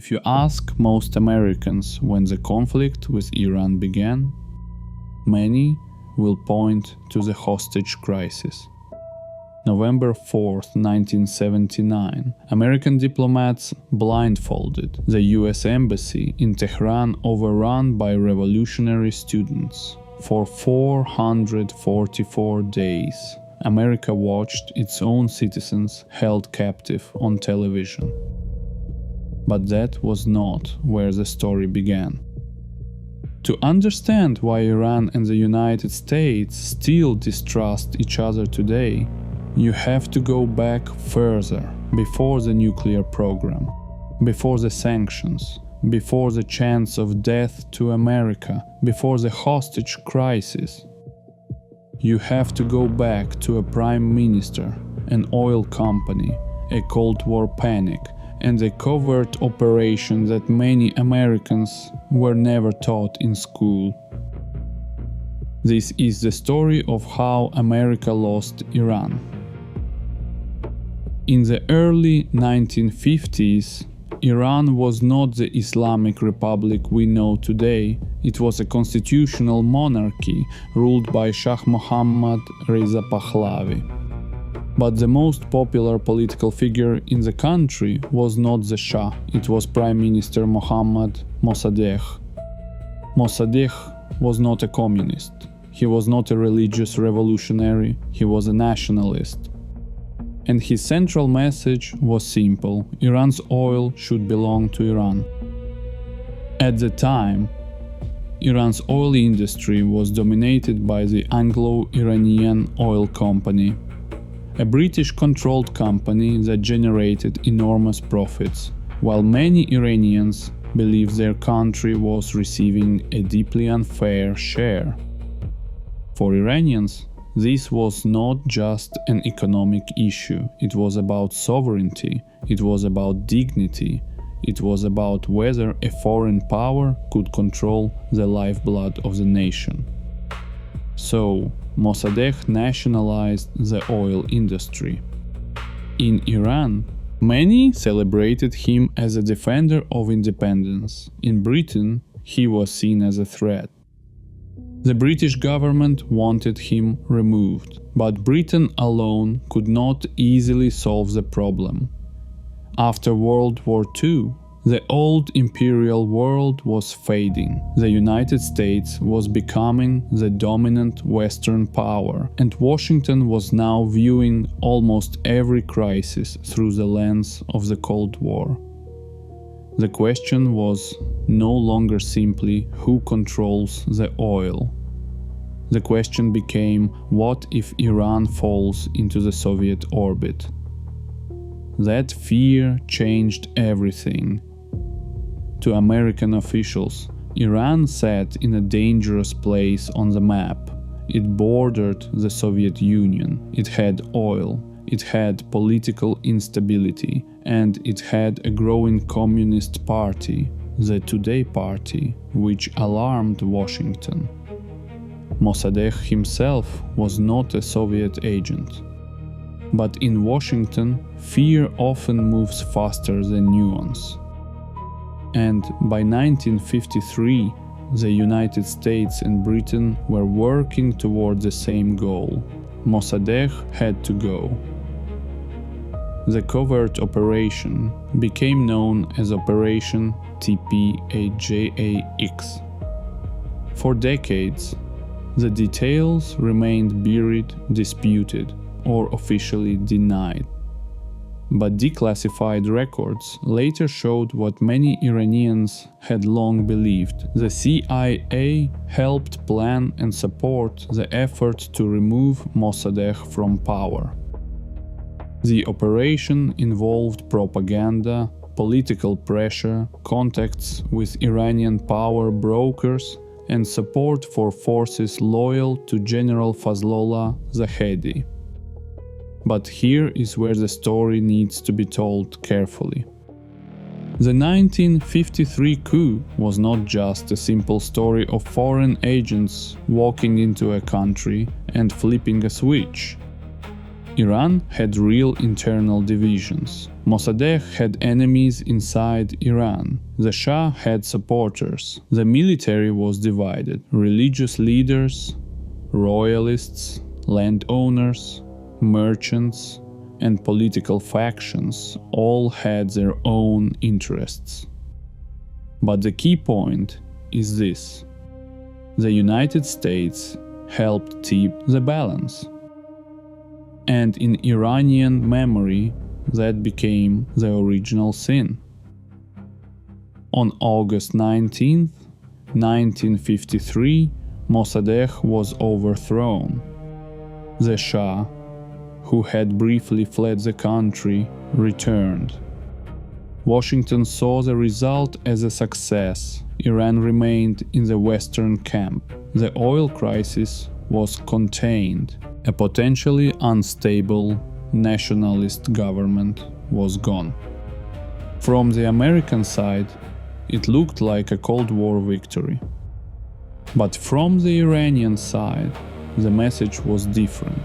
If you ask most Americans when the conflict with Iran began, many will point to the hostage crisis. November 4, 1979, American diplomats blindfolded the US Embassy in Tehran, overrun by revolutionary students. For 444 days, America watched its own citizens held captive on television. But that was not where the story began. To understand why Iran and the United States still distrust each other today, you have to go back further, before the nuclear program, before the sanctions, before the chance of death to America, before the hostage crisis. You have to go back to a prime minister, an oil company, a Cold War panic, and a covert operation that many Americans were never taught in school. This is the story of how America lost Iran. In the early 1950s, Iran was not the Islamic Republic we know today. It was a constitutional monarchy ruled by Shah Mohammad Reza Pahlavi. But the most popular political figure in the country was not the Shah, it was Prime Minister Mohammad Mossadegh. Mossadegh was not a communist. He was not a religious revolutionary, he was a nationalist. And his central message was simple: Iran's oil should belong to Iran. At the time, Iran's oil industry was dominated by the Anglo-Iranian Oil Company, a British-controlled company that generated enormous profits, while many Iranians believed their country was receiving a deeply unfair share. For Iranians, this was not just an economic issue, it was about sovereignty, it was about dignity, it was about whether a foreign power could control the lifeblood of the nation. So, Mossadegh nationalized the oil industry. In Iran, many celebrated him as a defender of independence. In Britain, he was seen as a threat. The British government wanted him removed, but Britain alone could not easily solve the problem. After World War II, the old imperial world was fading. The United States was becoming the dominant Western power, and Washington was now viewing almost every crisis through the lens of the Cold War. The question was no longer simply who controls the oil. The question became, what if Iran falls into the Soviet orbit? That fear changed everything. To American officials, Iran sat in a dangerous place on the map. It bordered the Soviet Union, it had oil, it had political instability, and it had a growing communist party, the Today Party, which alarmed Washington. Mossadegh himself was not a Soviet agent. But in Washington, fear often moves faster than nuance. And by 1953, the United States and Britain were working toward the same goal. Mossadegh had to go. The covert operation became known as Operation TPAJAX. For decades, the details remained buried, disputed, or officially denied. But declassified records later showed what many Iranians had long believed. The CIA helped plan and support the effort to remove Mossadegh from power. The operation involved propaganda, political pressure, contacts with Iranian power brokers, and support for forces loyal to General Fazlollah Zahedi. But here is where the story needs to be told carefully. The 1953 coup was not just a simple story of foreign agents walking into a country and flipping a switch. Iran had real internal divisions. Mossadegh had enemies inside Iran. The Shah had supporters. The military was divided. Religious leaders, royalists, landowners, merchants, and political factions all had their own interests. But the key point is this: the United States helped tip the balance. And in Iranian memory, that became the original sin. On August 19, 1953, Mossadegh was overthrown. The Shah, who had briefly fled the country, returned. Washington saw the result as a success. Iran remained in the Western camp. The oil crisis was contained. A potentially unstable nationalist government was gone. From the American side, it looked like a Cold War victory. But from the Iranian side, the message was different.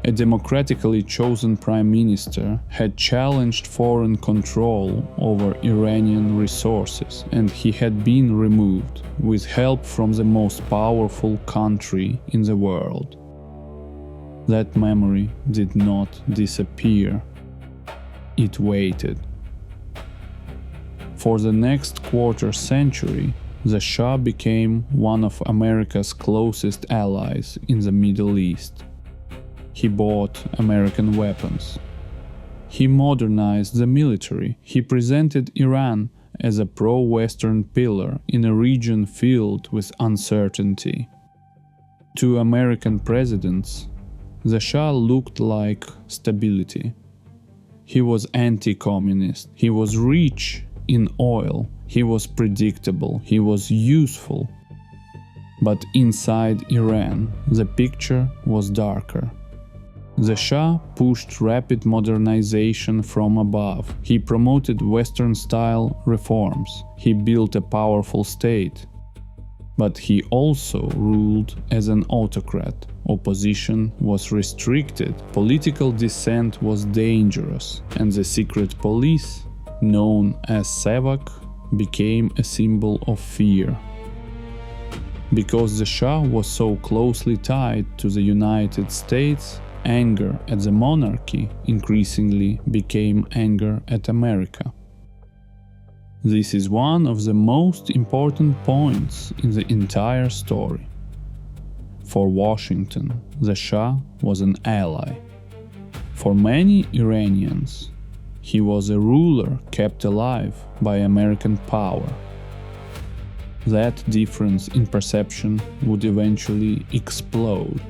A democratically chosen prime minister had challenged foreign control over Iranian resources, and he had been removed with help from the most powerful country in the world. That memory did not disappear. It waited. For the next quarter century, the Shah became one of America's closest allies in the Middle East. He bought American weapons. He modernized the military. He presented Iran as a pro-Western pillar in a region filled with uncertainty. To American presidents, the Shah looked like stability. He was anti-communist. He was rich in oil. He was predictable. He was useful. But inside Iran, the picture was darker. The Shah pushed rapid modernization from above. He promoted Western-style reforms. He built a powerful state. But he also ruled as an autocrat. Opposition was restricted, political dissent was dangerous, and the secret police, known as Sevak, became a symbol of fear. Because the Shah was so closely tied to the United States, anger at the monarchy increasingly became anger at America. This is one of the most important points in the entire story. For Washington, the Shah was an ally. For many Iranians, he was a ruler kept alive by American power. That difference in perception would eventually explode.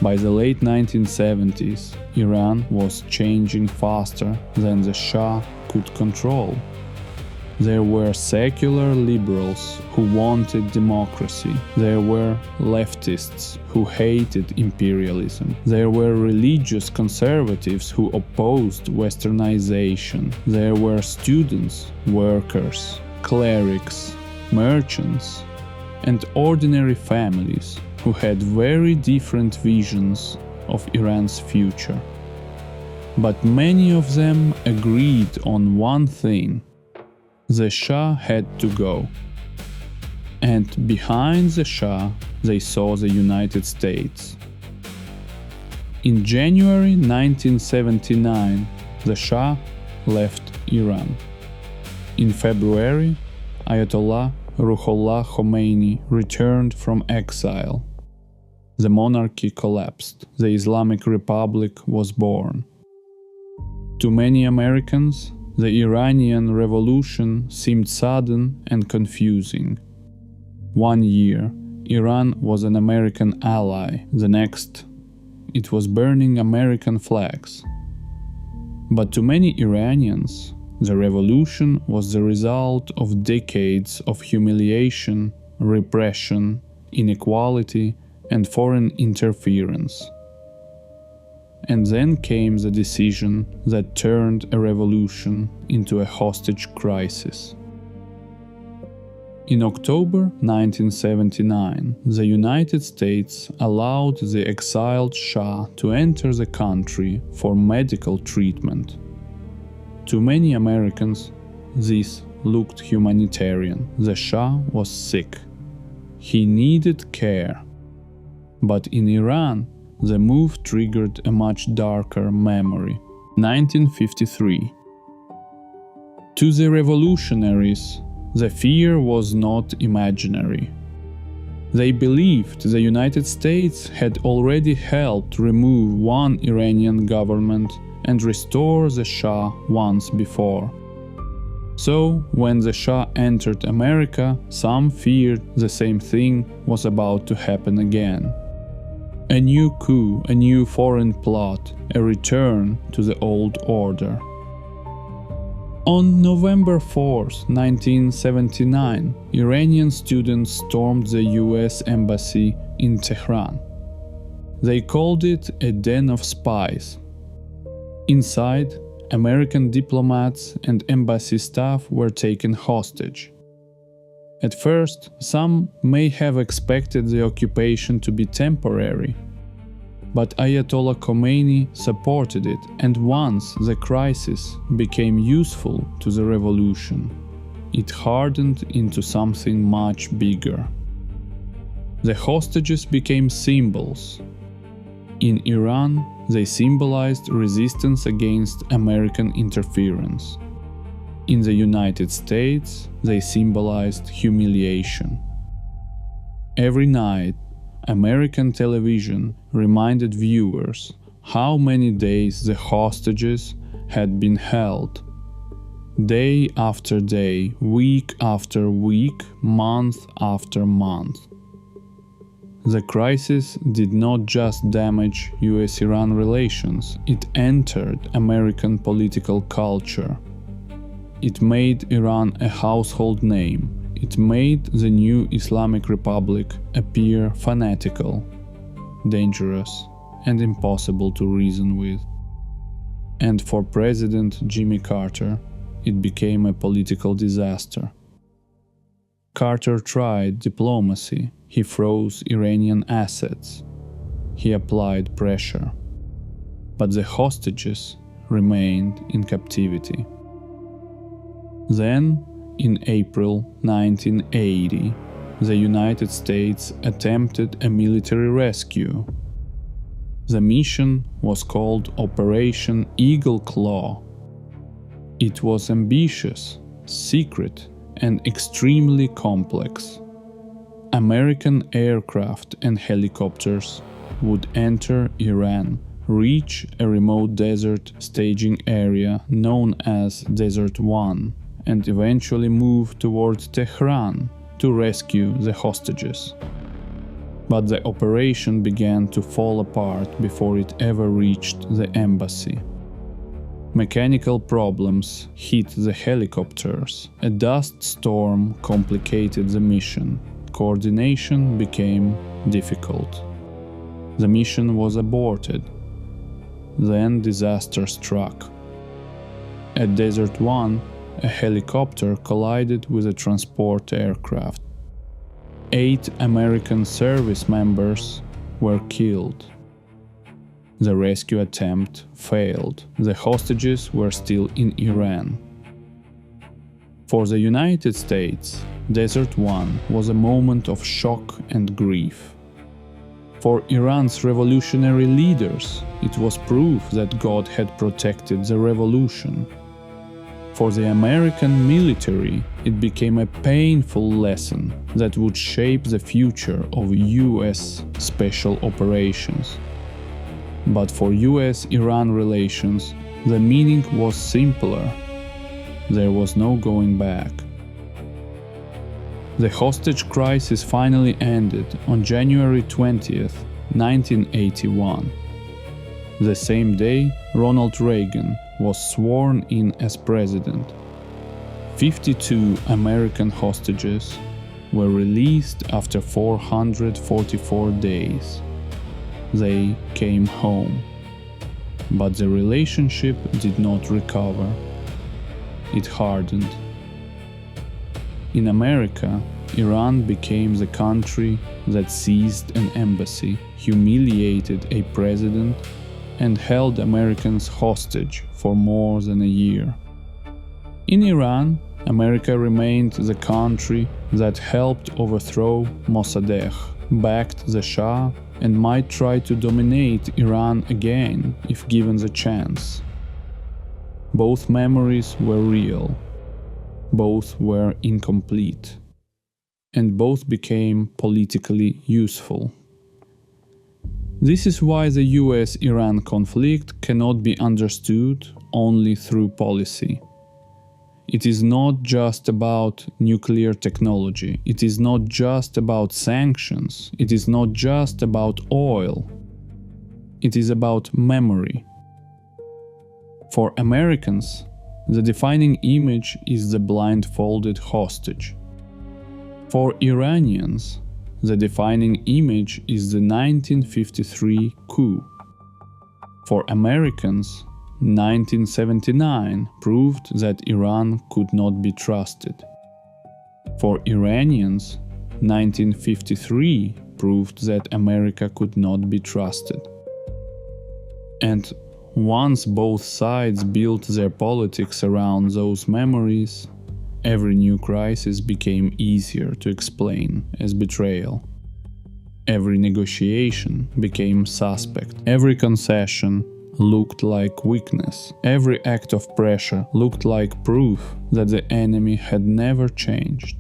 By the late 1970s, Iran was changing faster than the Shah could control. There were secular liberals who wanted democracy. There were leftists who hated imperialism. There were religious conservatives who opposed westernization. There were students, workers, clerics, merchants, and ordinary families who had very different visions of Iran's future. But many of them agreed on one thing: the Shah had to go. And behind the Shah, they saw the United States. In January 1979, the Shah left Iran. In February, Ayatollah Ruhollah Khomeini returned from exile. The monarchy collapsed. The Islamic Republic was born. To many Americans, the Iranian Revolution seemed sudden and confusing. One year, Iran was an American ally. The next, it was burning American flags. But to many Iranians, the revolution was the result of decades of humiliation, repression, inequality, and foreign interference. And then came the decision that turned a revolution into a hostage crisis. In October 1979, the United States allowed the exiled Shah to enter the country for medical treatment. To many Americans, this looked humanitarian. The Shah was sick. He needed care. But in Iran, the move triggered a much darker memory. 1953. To the revolutionaries, the fear was not imaginary. They believed the United States had already helped remove one Iranian government and restore the Shah once before. So, when the Shah entered America, some feared the same thing was about to happen again. A new coup, a new foreign plot, a return to the old order. On November 4, 1979, Iranian students stormed the US embassy in Tehran. They called it a den of spies. Inside, American diplomats and embassy staff were taken hostage. At first, some may have expected the occupation to be temporary. But Ayatollah Khomeini supported it, and once the crisis became useful to the revolution, it hardened into something much bigger. The hostages became symbols. In Iran, they symbolized resistance against American interference. In the United States, they symbolized humiliation. Every night, American television reminded viewers how many days the hostages had been held. Day after day, week after week, month after month. The crisis did not just damage US-Iran relations, it entered American political culture. It made Iran a household name. It made the new Islamic Republic appear fanatical, dangerous, and impossible to reason with. And for President Jimmy Carter, it became a political disaster. Carter tried diplomacy. He froze Iranian assets. He applied pressure. But the hostages remained in captivity. Then, in April 1980, the United States attempted a military rescue. The mission was called Operation Eagle Claw. It was ambitious, secret, and extremely complex. American aircraft and helicopters would enter Iran, reach a remote desert staging area known as Desert One, and eventually move towards Tehran to rescue the hostages. But the operation began to fall apart before it ever reached the embassy. Mechanical problems hit the helicopters. A dust storm complicated the mission. Coordination became difficult. The mission was aborted. Then disaster struck. At Desert One, a helicopter collided with a transport aircraft. 8 American service members were killed. The rescue attempt failed. The hostages were still in Iran. For the United States, Desert One was a moment of shock and grief. For Iran's revolutionary leaders, it was proof that God had protected the revolution. For the American military, it became a painful lesson that would shape the future of US special operations. But for US-Iran relations, the meaning was simpler. There was no going back. The hostage crisis finally ended on January 20th, 1981. The same day, Ronald Reagan was sworn in as president. 52 American hostages were released after 444 days. They came home. But the relationship did not recover. It hardened. In America, Iran became the country that seized an embassy, humiliated a president, and held Americans hostage for more than a year. In Iran, America remained the country that helped overthrow Mossadegh, backed the Shah, and might try to dominate Iran again if given the chance. Both memories were real, both were incomplete, and both became politically useful. This is why the US-Iran conflict cannot be understood only through policy. It is not just about nuclear technology, it is not just about sanctions, it is not just about oil. It is about memory. For Americans, the defining image is the blindfolded hostage. For Iranians, the defining image is the 1953 coup. For Americans, 1979 proved that Iran could not be trusted. For Iranians, 1953 proved that America could not be trusted. And once both sides built their politics around those memories, every new crisis became easier to explain as betrayal. Every negotiation became suspect. Every concession looked like weakness. Every act of pressure looked like proof that the enemy had never changed.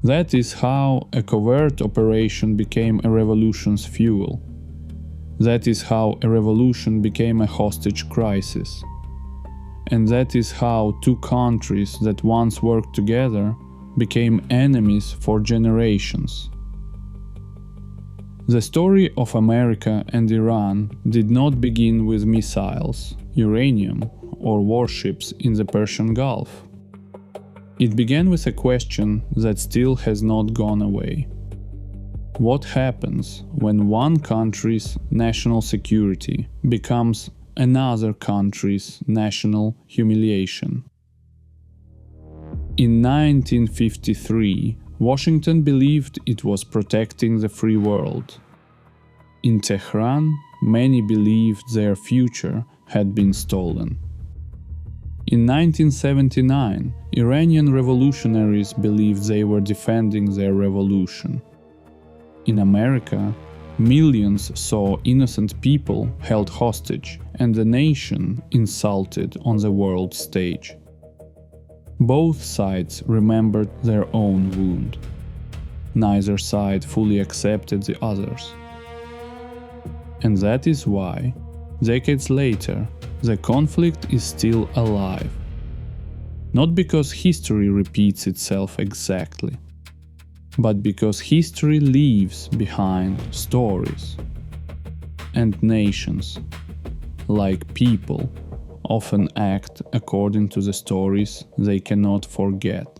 That is how a covert operation became a revolution's fuel. That is how a revolution became a hostage crisis. And that is how two countries that once worked together became enemies for generations. The story of America and Iran did not begin with missiles, uranium, or warships in the Persian Gulf. It began with a question that still has not gone away. What happens when one country's national security becomes another country's national humiliation? In 1953, Washington believed it was protecting the free world. In Tehran, many believed their future had been stolen. In 1979, Iranian revolutionaries believed they were defending their revolution. In America, millions saw innocent people held hostage and the nation insulted on the world stage. Both sides remembered their own wound. Neither side fully accepted the others. And that is why, decades later, the conflict is still alive. Not because history repeats itself exactly, but because history leaves behind stories. And nations, like people, often act according to the stories they cannot forget.